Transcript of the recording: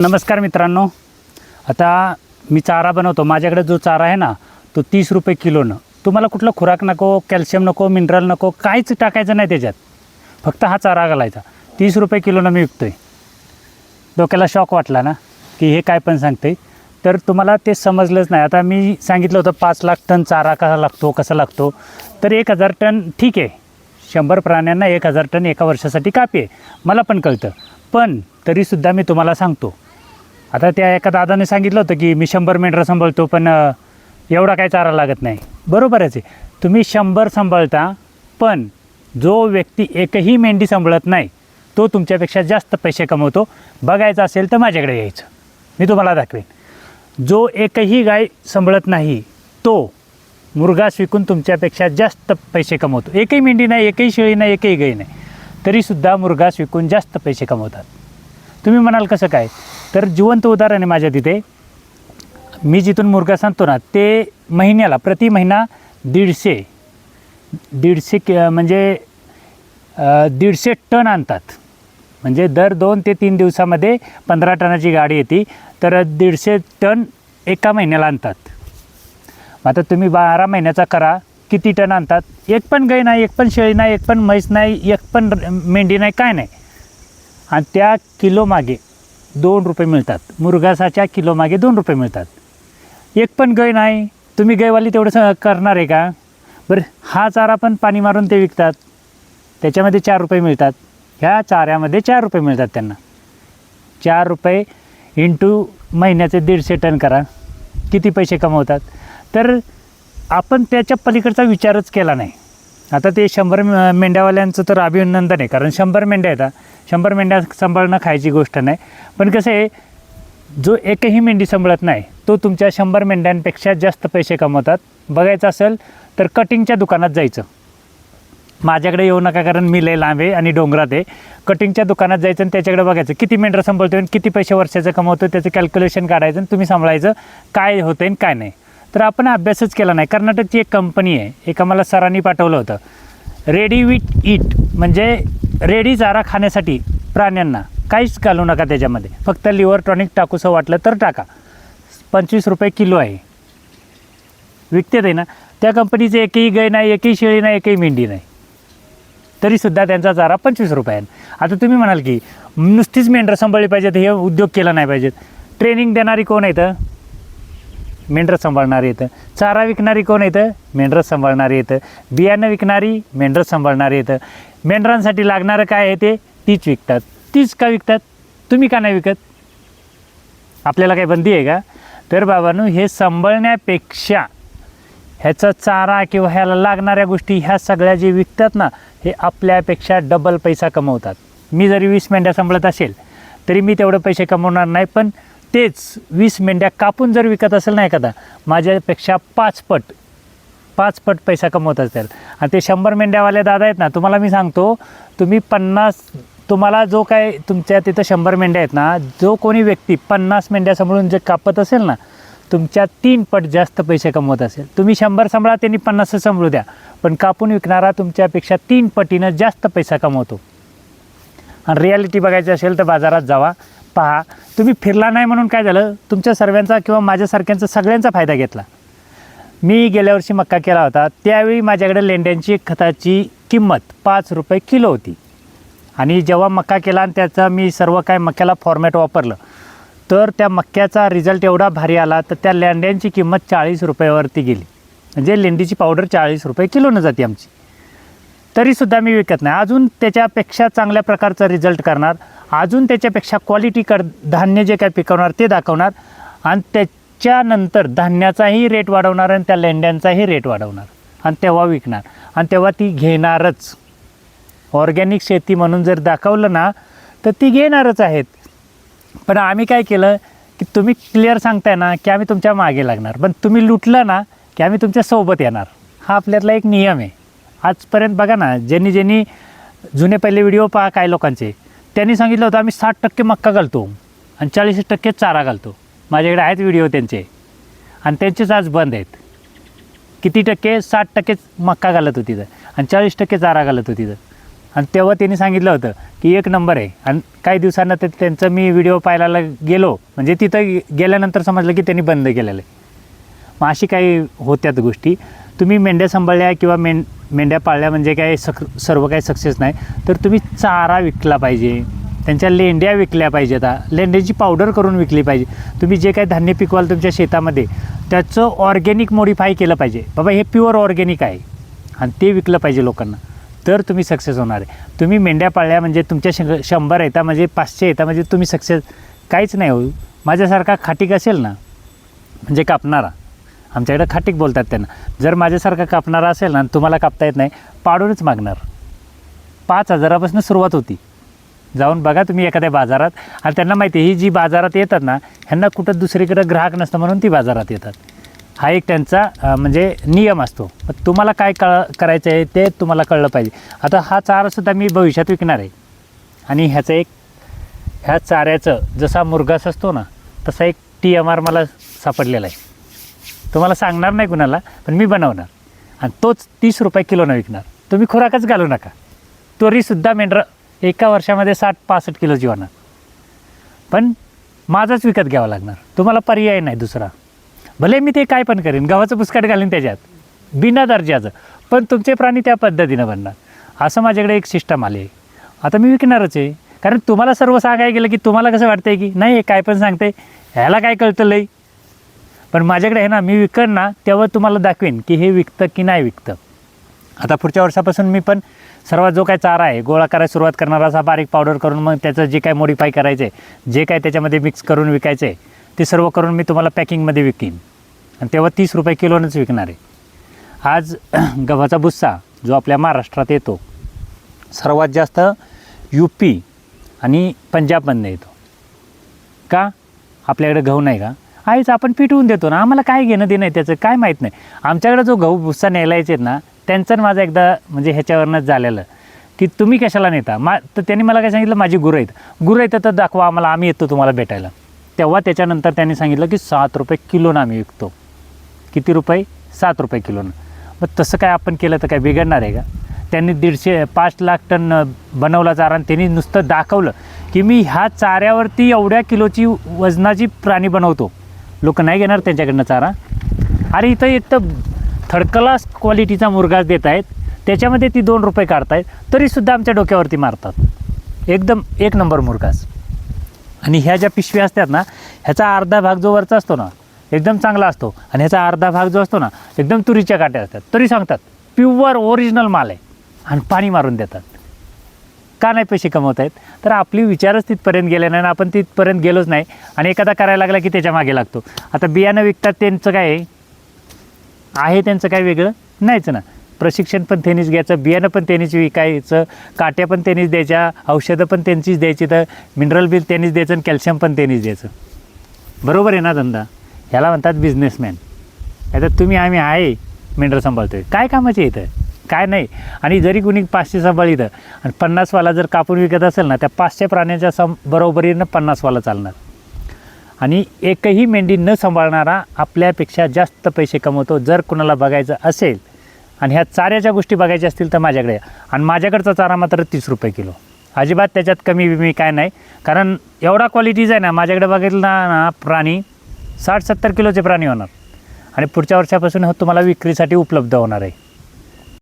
नमस्कार मित्रांनो, आता मी चारा बनवतो. माझ्याकडे जो चारा आहे ना तो 30 रुपये किलोनं. तुम्हाला कुठलं खुराक नको, कॅल्शियम नको, मिनरल नको, काहीच टाकायचं नाही त्याच्यात, फक्त हा चारा घालायचा. 30 रुपये किलोनं मी विकतो आहे. डोक्याला शॉक वाटला ना की हे काय पण सांगते, तर तुम्हाला ते समजलंच नाही. आता मी सांगितलं होतं 5 लाख टन चारा कसा लागतो, तर 1000 टन ठीक आहे. 100 प्राण्यांना 1000 टन एका वर्षासाठी कापी आहे, मला पण कळतं. पण तरीसुद्धा मी तुम्हाला सांगतो, आता त्या एका दादाने सांगितलं होतं की मी 100 मेंढरं सांभाळतो, पण एवढा काय चारा लागत नाही. बरोबरच आहे, तुम्ही 100 सांभाळता, पण जो व्यक्ती एकही मेंढी सांभाळत नाही तो तुमच्यापेक्षा जास्त पैसे कमवतो. बघायचं असेल तर माझ्याकडे यायचं, मी तुम्हाला दाखवेन. जो एकही गाय सांभाळत नाही तो मुरघास विकून तुमच्यापेक्षा जास्त पैसे कमवतो. एकही मेंढी नाही, एकही शेळी नाही, एकही गाय नाही, तरीसुद्धा मुरघास विकून जास्त पैसे कमवतात. तुम्ही म्हणाल कसं काय, तर जिवंत उदाहरण आहे माझ्या तिथे. मी जिथून मुरघास आणतो ना, ते महिन्याला प्रति महिना 150 म्हणजे 150 टन आणतात. म्हणजे दर 2 ते 3 दिवसामध्ये 15 टनाची गाडी येते, तर 150 टन एका महिन्याला आणतात. आता तुम्ही 12 महिन्याचा करा, किती टन आणतात. एक पण गाय नाही, एक पण शेळी नाही, एक पण म्हैस नाही, एक पण मेंढी नाही, काय नाही. आणि त्या किलोमागे 2 रुपये मिळतात. मुरघासाच्या किलोमागे 2 रुपये मिळतात. एक पण गाय नाही, तुम्ही गायवाली तेवढं करणार आहे का? बरं, हा चारा पण पाणी मारून ते विकतात, त्याच्यामध्ये 4 रुपये मिळतात. ह्या चाऱ्यामध्ये 4 रुपये मिळतात त्यांना. 4 रुपये इंटू महिन्याचे 150 टन करा, किती पैसे कमवतात. तर आपण त्याच्या पलीकडचा विचारच केला नाही. आता ते 100 मेंढ्यावाल्यांचं तर अभिनंदन आहे, कारण 100 मेंढ्या येतात. 100 मेंढ्या सांभाळणं खायची गोष्ट नाही. पण कसं आहे, जो एकही मेंढी सांभाळत नाही तो तुमच्या 100 मेंढ्यांपेक्षा जास्त पैसे कमवतात. बघायचं असेल तर कटिंगच्या दुकानात जायचं. माझ्याकडे येऊ नका, कारण मी लय लांब आहे आणि डोंगरात आहे. कटिंगच्या दुकानात जायचं आणि त्याच्याकडे बघायचं किती मेंढरं सांभाळतो आणि किती पैसे वर्षाचं कमवतो, त्याचं कॅल्क्युलेशन काढायचं आणि तुम्ही सांभाळायचं काय होतं आणि काय नाही. तर आपण अभ्यासच केला नाही. कर्नाटकची एक कंपनी आहे, एक आम्हाला सरांनी पाठवलं होतं, रेडी विथ ईट, म्हणजे रेडी चारा खाण्यासाठी प्राण्यांना. काहीच घालू नका त्याच्यामध्ये, फक्त लिव्हर टॉनिक टाकूसं वाटलं तर टाका. 25 रुपये किलो आहे, विकते ते ना. त्या कंपनीचे एकही गाय नाही, एकही शेळी नाही, एकही मेंढी नाही, तरीसुद्धा त्यांचा चारा 25 रुपये. आता तुम्ही म्हणाल की नुसतीच मेंढरं सांभाळली पाहिजेत, हे उद्योग केला नाही पाहिजेत. ट्रेनिंग देणारी कोण येतं? मेंढरं सांभाळणारी येतं. चारा विकणारी कोण येतं? मेंढरं सांभाळणारी येतं. बियाणं विकणारी मेंढरं सांभाळणारी येतं. मेंढरांसाठी लागणारं काय आहे ते तीच विकतात. तीच का विकतात? तुम्ही का नाही विकत? आपल्याला काही बंदी आहे का? तर बाबांनो, हे सांभाळण्यापेक्षा ह्याचा चारा किंवा ह्याला लागणाऱ्या गोष्टी ह्या सगळ्या जे विकतात ना, हे आपल्यापेक्षा डबल पैसा कमवतात. मी जरी 20 मेंढ्या सांभाळत असेल तरी मी तेवढे पैसे कमवणार नाही, पण तेच 20 मेंढ्या कापून जर विकत असेल ना एखादा, माझ्यापेक्षा 5 पट पैसा कमवत असेल. आणि ते 100 मेंढ्यावाले दादा आहेत ना, तुम्हाला मी सांगतो, तुम्हाला जो काय तुमच्या तिथं 100 मेंढ्या आहेत ना, जो कोणी व्यक्ती 50 मेंढ्या सांभाळून जे कापत असेल ना, तुमच्या 3 पट जास्त पैसे कमवत असेल. तुम्ही 100 सांभाळा, त्यांनी 50 सांभाळू द्या, पण कापून विकणारा तुमच्यापेक्षा 3 पटीनं जास्त पैसा कमवतो. आणि रियालिटी बघायची असेल तर बाजारात जावा, पहा. तुम्ही फिरला नाही म्हणून काय झालं, तुमच्या सर्वांचा किंवा माझ्यासारख्यांचा सगळ्यांचा फायदा घेतला. मी गेल्या वर्षी मक्का केला होता, त्यावेळी माझ्याकडे लेंड्यांची खताची किंमत 5 रुपये किलो होती. आणि जेव्हा मक्का केला आणि त्याचा मी सर्व काय मक्याला फॉर्मॅट वापरलं, तर त्या मक्याचा रिझल्ट एवढा भारी आला, तर त्या लेंड्यांची किंमत 40 रुपयावरती गेली. म्हणजे लेंडीची पावडर 40 रुपये किलोनं जाते आमची. तरीसुद्धा मी विकत नाही. अजून त्याच्यापेक्षा चांगल्या प्रकारचा रिझल्ट करणार, अजून त्याच्यापेक्षा क्वालिटी धान्य जे काय पिकवणार ते दाखवणार, आणि त्याच्यानंतर धान्याचाही रेट वाढवणार आणि त्या लेंड्यांचाही रेट वाढवणार, आणि तेव्हा विकणार, आणि तेव्हा ती घेणारच. ऑर्गॅनिक शेती म्हणून जर दाखवलं ना, तर ती घेणारच आहेत. पण आम्ही काय केलं की तुम्ही क्लिअर सांगताय ना की आम्ही तुमच्या मागे लागणार, पण तुम्ही लुटलं ना की आम्ही तुमच्या सोबत येणार. हा आपल्यातला एक नियम आहे. आजपर्यंत बघा ना, ज्यांनी जुने पहिले व्हिडिओ पहा काय लोकांचे, त्यांनी सांगितलं होतं आम्ही 60% मक्का घालतो आणि 40% चारा घालतो. माझ्याकडे आहेत व्हिडिओ त्यांचे, आणि त्यांचेच आज बंद आहेत. किती टक्के? 60% मक्का घालत होती आणि 40% चारा घालत होती. आणि तेव्हा त्यांनी सांगितलं होतं की एक नंबर आहे. आणि काही दिवसांना ते त्यांचं मी व्हिडिओ पाहायला गेलो, म्हणजे तिथं गेल्यानंतर समजलं की त्यांनी बंद केलेलं आहे. मग अशी काही होत्यात गोष्टी. तुम्ही मेंढ्या सांभाळल्या किंवा मेंढ्या पाळल्या म्हणजे काय सर्व काही सक्सेस नाही. तर तुम्ही चारा विकला पाहिजे, त्यांच्या लेंड्या विकल्या पाहिजेत, लेंड्याची पावडर करून विकली पाहिजे. तुम्ही जे काही धान्य पिकवाल तुमच्या शेतामध्ये त्याचं ऑर्गॅनिक मॉडिफाय केलं पाहिजे. बाबा हे प्युअर ऑर्गॅनिक आहे आणि ते विकलं पाहिजे लोकांना, तर तुम्ही सक्सेस होणार आहे. तुम्ही मेंढ्या पाळल्या म्हणजे तुमच्या 100 येतात म्हणजे 500 येतात म्हणजे तुम्ही सक्सेस काहीच नाही होऊ. माझ्यासारखा खाटीक असेल ना, म्हणजे कापणारा, आमच्याकडे खाटीक बोलतात त्यांना, जर माझ्यासारखा कापणारा असेल ना, तुम्हाला कापता येत नाही, पाडूनच मागणार. 5,000पासून सुरुवात होती. जाऊन बघा तुम्ही एखाद्या बाजारात, आणि त्यांना माहिती आहे ही जी बाजारात येतात ना, ह्यांना कुठं दुसरीकडं ग्राहक नसतं म्हणून ती बाजारात येतात. हा एक त्यांचा म्हणजे नियम असतो. तुम्हाला काय करायचं आहे ते तुम्हाला कळलं पाहिजे. आता हा चारासुद्धा मी भविष्यात विकणार आहे, आणि ह्या चाऱ्याचं जसा मुरघास असतो ना तसा एक TMR मला सापडलेला आहे. तुम्हाला सांगणार नाही कुणाला, पण मी बनवणार आणि तोच 30 रुपये किलोनं विकणार. तुम्ही खुराकच घालू नका. तरीसुद्धा मेंढरं एका वर्षामध्ये 60-65 किलोची होणार, पण माझाच विकत घ्यावा लागणार. तुम्हाला पर्याय नाही दुसरा. भले मी ते काय पण करेन, गव्हाचं बुसकाट घालीन त्याच्यात बिना दर्जाचं, पण तुमचे प्राणी त्या पद्धतीनं बनणार. असं माझ्याकडे एक सिस्टम आली आहे. आता मी विकणारच आहे, कारण तुम्हाला सर्व सांगायला गेलं की तुम्हाला कसं वाटतंय की नाही हे काय पण सांगते, ह्याला काय कळतं लई. पण माझ्याकडे आहे ना, मी विकन ना तेव्हा तुम्हाला दाखवेन की हे विकतं की नाही विकतं. आता पुढच्या वर्षापासून मी पण सर्वात जो काय चारा आहे गोळा करायला सुरुवात करणार, असा बारीक पावडर करून मग त्याचं जे काय मॉडिफाय करायचं आहे, जे काय त्याच्यामध्ये मिक्स करून विकायचं आहे ते सर्व करून मी तुम्हाला पॅकिंगमध्ये विकीन, आणि तेव्हा 30 रुपये किलोनंच विकणार आहे. आज गव्हाचा भुस्सा जो आपल्या महाराष्ट्रात येतो सर्वात जास्त UP आणि पंजाबमधनं येतो. का? आपल्याकडे गहू नाही का? आहेच, आपण पिटवून देतो ना, आम्हाला काय घेणं देणं आहे त्याचं काय माहीत नाही. आमच्याकडे जो गहू भुस्सा न्यायला यायचे ना, त्यांचं माझं एकदा म्हणजे ह्याच्यावरनंच झालेलं की तुम्ही कशाला नेता. तर त्यांनी मला काय सांगितलं, माझी गुरं येतं तर दाखवा आम्हाला, आम्ही येतो तुम्हाला भेटायला. तेव्हा त्याच्यानंतर त्यांनी सांगितलं की 7 रुपये किलोनं आम्ही विकतो. किती रुपये? 7 रुपये किलोनं. मग तसं काय आपण केलं तर काय बिघडणार आहे का? त्यांनी 5 लाख टन बनवला चारा, आणि त्यांनी नुसतं दाखवलं की मी ह्या चाऱ्यावरती एवढ्या किलोची वजनाची प्राणी बनवतो. लोक नाही घेणार त्यांच्याकडनं चारा. अरे इथं एक तर थर्ड क्लास क्वालिटीचा मुरघास देत आहेत, त्याच्यामध्ये ती 2 रुपये काढतायत, तरीसुद्धा आमच्या डोक्यावरती मारतात. एकदम 1 नंबर मुरघास. आणि ह्या ज्या पिशव्या असतात ना, ह्याचा अर्धा भाग जो वरचा असतो ना एकदम चांगला असतो, आणि ह्याचा अर्धा भाग जो असतो ना एकदम तुरीच्या काट्या असतात, तरी सांगतात प्युअर ओरिजिनल माल आहे, आणि पाणी मारून देतात. का नाही पैसे कमवत आहेत? तर आपली विचारच तिथपर्यंत गेले नाही, आपण तिथपर्यंत गेलोच नाही, आणि एखादा करायला लागला की त्याच्या मागे लागतो. आता बियाणं विकतात त्यांचं काय आहे, त्यांचं काय वेगळं नाहीच ना. प्रशिक्षण पण त्यांनीच घ्यायचं, बियाणं पण त्यांनीच विकायचं, काट्या पण त्यांनीच द्यायच्या, औषधं पण त्यांचीच द्यायची, तर मिनरल बिल त्यांनीच द्यायचं, आणि कॅल्शियम पण त्यांनीच द्यायचं. बरोबर आहे ना धंदा? ह्याला म्हणतात बिझनेसमॅन. आता तुम्ही आम्ही आहे मेंढरं सांभाळतो आहे, काय कामाचे इथं काय नाही. आणि जरी कुणी 500 सांभाळितं आणि 50वाला जर कापून विकत असेल ना, त्या 500 प्राण्यांच्या बरोबरीनं 50वाला चालणार. आणि एकही मेंढी न सांभाळणारा आपल्यापेक्षा जास्त पैसे कमवतो. जर कुणाला बघायचं असेल आणि ह्या चाऱ्याच्या गोष्टी बघायच्या असतील तर माझ्याकडे, आणि माझ्याकडचा चारा मात्र 30 रुपये किलो. अजिबात त्याच्यात कमी बिमी काय नाही, कारण एवढा क्वालिटीज आहे ना. माझ्याकडे बघितलं ना प्राणी 60-70 किलोचे प्राणी होणार, आणि पुढच्या वर्षापासून तुम्हाला विक्रीसाठी उपलब्ध होणार आहे.